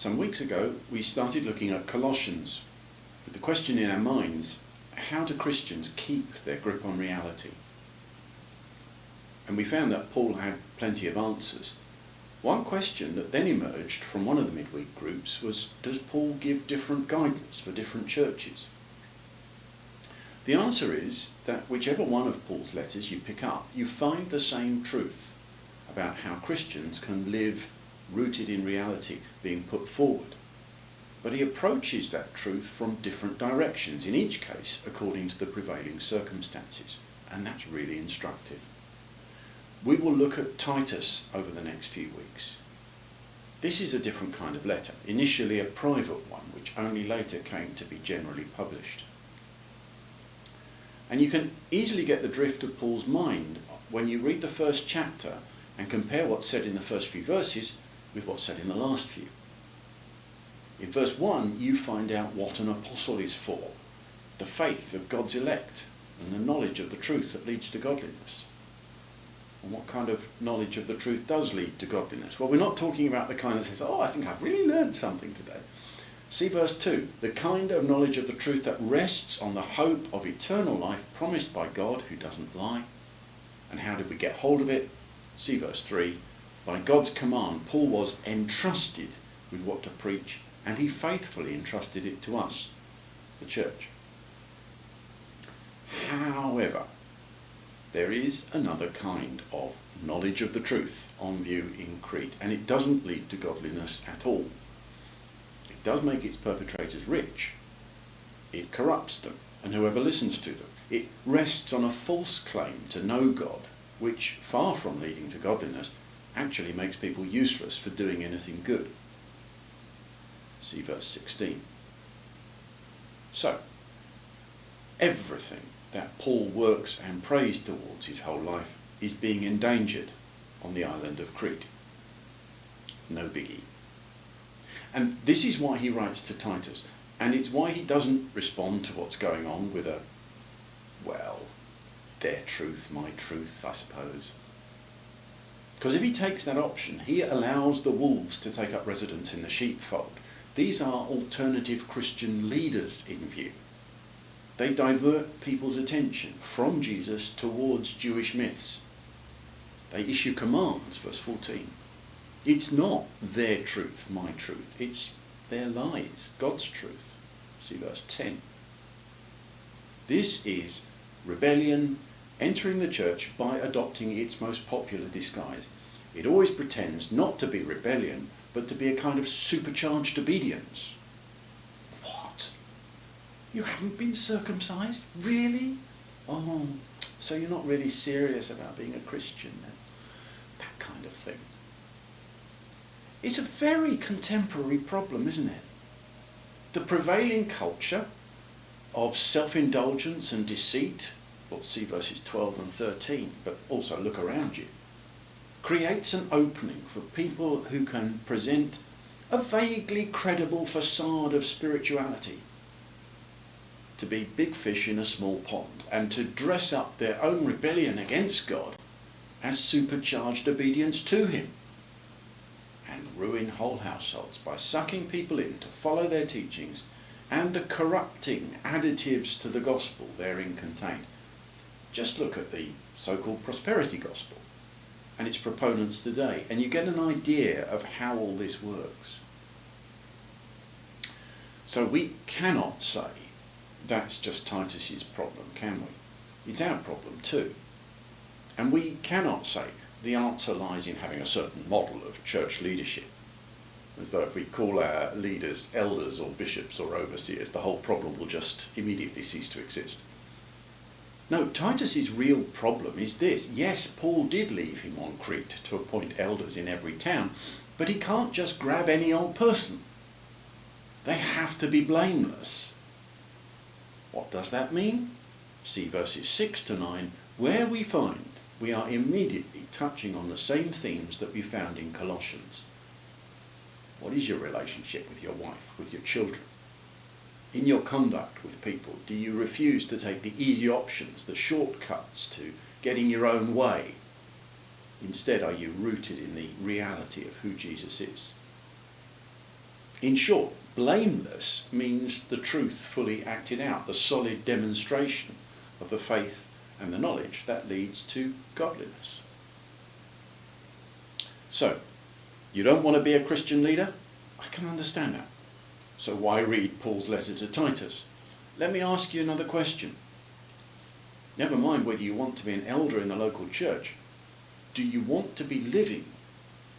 Some weeks ago we started looking at Colossians with the question in our minds, how do Christians keep their grip on reality? And we found that Paul had plenty of answers. One question that then emerged from one of the midweek groups was, does Paul give different guidance for different churches? The answer is that whichever one of Paul's letters you pick up, you find the same truth about how Christians can live rooted in reality being put forward. But he approaches that truth from different directions, in each case according to the prevailing circumstances, and that's really instructive. We will look at Titus over the next few weeks. This is a different kind of letter, initially a private one, which only later came to be generally published. And you can easily get the drift of Paul's mind when you read the first chapter and compare what's said in the first few verses with what's said in the last few. In verse 1, you find out what an apostle is for, the faith of God's elect, and the knowledge of the truth that leads to godliness. And what kind of knowledge of the truth does lead to godliness? Well, we're not talking about the kind that says, oh, I think I've really learned something today. See verse 2, the kind of knowledge of the truth that rests on the hope of eternal life promised by God who doesn't lie. And how did we get hold of it? See verse 3, by God's command, Paul was entrusted with what to preach, and he faithfully entrusted it to us, the church. However, there is another kind of knowledge of the truth on view in Crete, and it doesn't lead to godliness at all. It does make its perpetrators rich. It corrupts them, and whoever listens to them. It rests on a false claim to know God, which, far from leading to godliness, actually makes people useless for doing anything good. See verse 16. So, everything that Paul works and prays towards his whole life is being endangered on the island of Crete. No biggie. And this is why he writes to Titus, and it's why he doesn't respond to what's going on with a, well, their truth, my truth, I suppose. Because if he takes that option, he allows the wolves to take up residence in the sheepfold. These are alternative Christian leaders in view. They divert people's attention from Jesus towards Jewish myths. They issue commands, verse 14. It's not their truth, my truth. It's their lies, God's truth. See verse 10. This is rebellion entering the church by adopting its most popular disguise. It always pretends not to be rebellion, but to be a kind of supercharged obedience. What? You haven't been circumcised? Really? Oh, so you're not really serious about being a Christian then? That kind of thing. It's a very contemporary problem, isn't it? The prevailing culture of self-indulgence and deceit, well, see verses 12 and 13, but also look around you, creates an opening for people who can present a vaguely credible facade of spirituality, to be big fish in a small pond, and to dress up their own rebellion against God as supercharged obedience to him, and ruin whole households by sucking people in to follow their teachings and the corrupting additives to the gospel therein contained. Just look at the so-called prosperity gospel and its proponents today, and you get an idea of how all this works. So we cannot say that's just Titus's problem, can we? It's our problem too. And we cannot say the answer lies in having a certain model of church leadership, as though if we call our leaders elders or bishops or overseers, the whole problem will just immediately cease to exist. No, Titus's real problem is this. Yes, Paul did leave him on Crete to appoint elders in every town, but he can't just grab any old person. They have to be blameless. What does that mean? See verses 6 to 9, where we find we are immediately touching on the same themes that we found in Colossians. What is your relationship with your wife, with your children? In your conduct with people, do you refuse to take the easy options, the shortcuts to getting your own way? Instead, are you rooted in the reality of who Jesus is? In short, blameless means the truth fully acted out, the solid demonstration of the faith and the knowledge that leads to godliness. So, you don't want to be a Christian leader? I can understand that. So why read Paul's letter to Titus? Let me ask you another question. Never mind whether you want to be an elder in the local church. Do you want to be living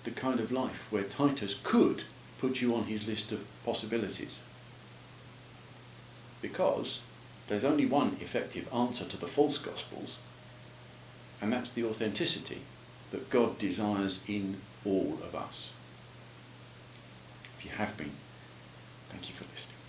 the kind of life where Titus could put you on his list of possibilities? Because there's only one effective answer to the false gospels, and that's the authenticity that God desires in all of us. If you have been, thank you for listening.